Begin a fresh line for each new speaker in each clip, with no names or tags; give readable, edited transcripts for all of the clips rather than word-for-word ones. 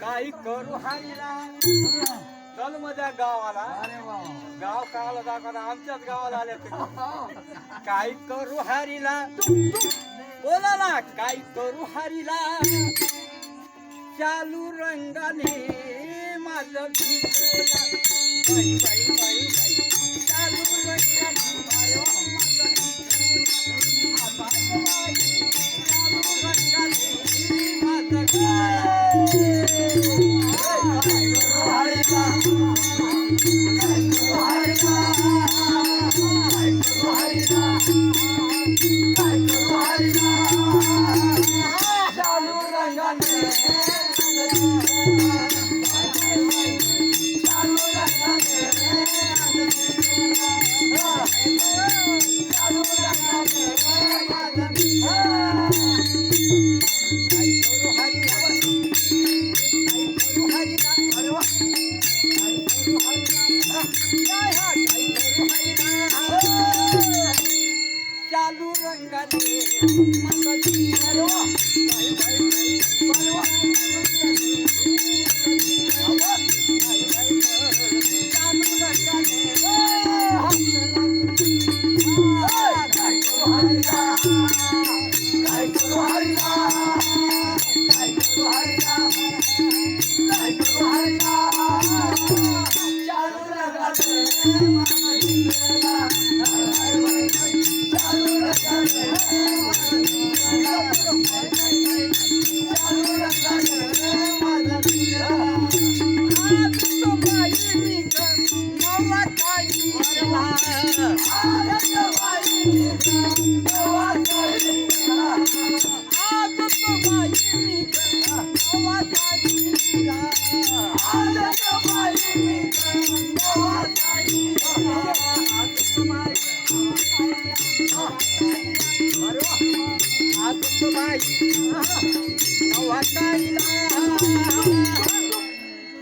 काही करू हरीला चल माझ्या गावाला. गाव कावाला दाखवा आमच्याच गावाला आले काही करू हरीला बोला ना काही करू हरीला चालू रंगाने माझं भिजला बाई बाई बाई बाई चालू रंगाने चालू रंगाने माझं चालू रंगाने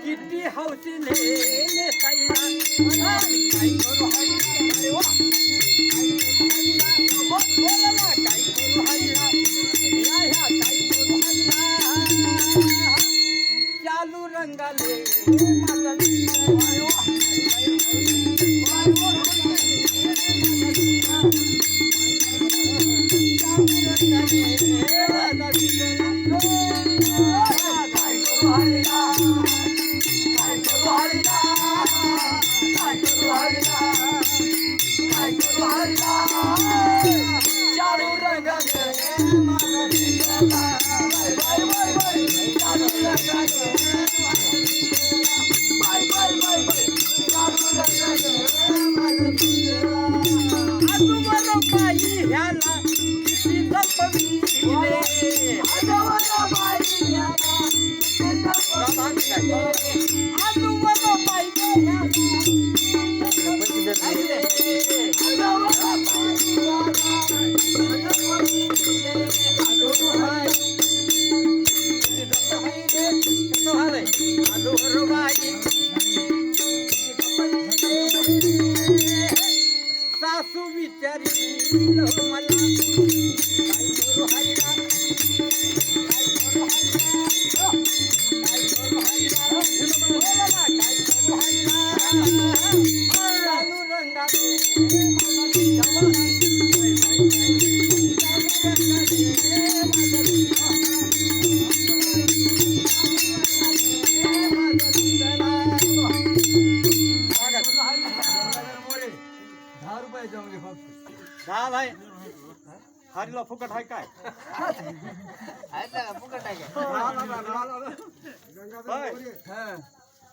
किती हौशीने नेसायला काही करू हरीला बोला ना काही करू हरीला या काही करू हरीला चालू रंगाले माझा सासू विचारी मला काही करू हरीला चालू रंगाने दहा भाई हरीला फुकट आहे काय फुकट आहे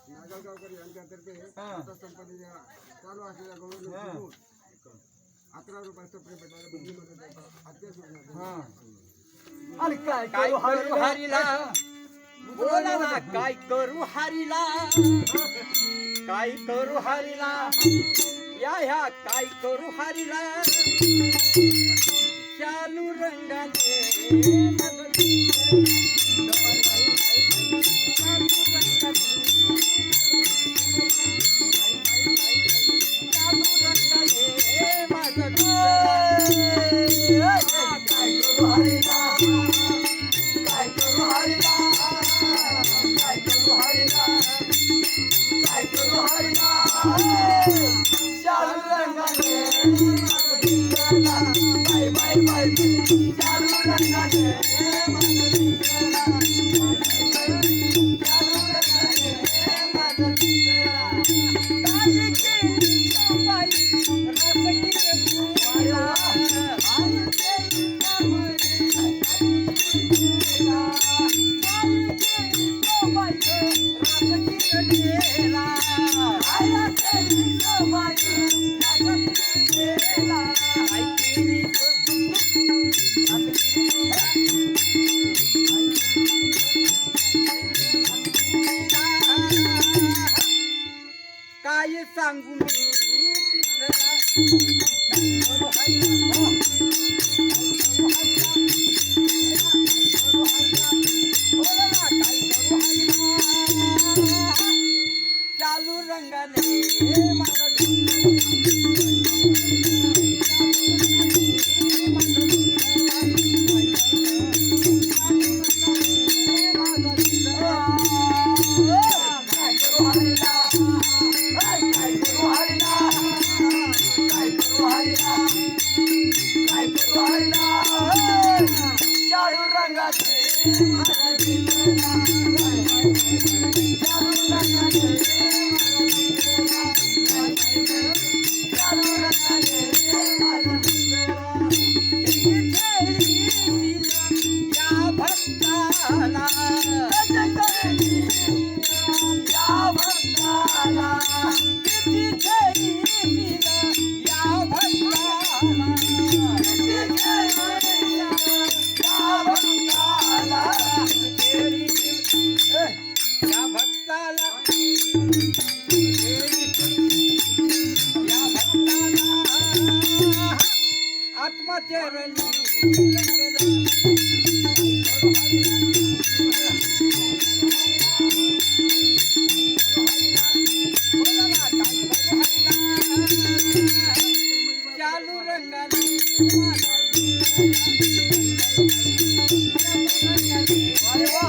नागलगावकर यांच्यातर्फे संपत्तीच्या चालू असलेल्या गौरव 11 रुपयाचं भेटायला बुद्धीमध्ये
आणि काय करू हरीला बोला ना काय करू हरीला काय करू हरीला या काय करू हरीला चालू रंगाने काय करू हरीला काय सांगू मी तिला काय करू हरिला चालू रंगाने माझं चालू या भक्ताला किती खेळी या भक्ताला या भक्ताला आत्मचरणी चालू रंगाने अरे वा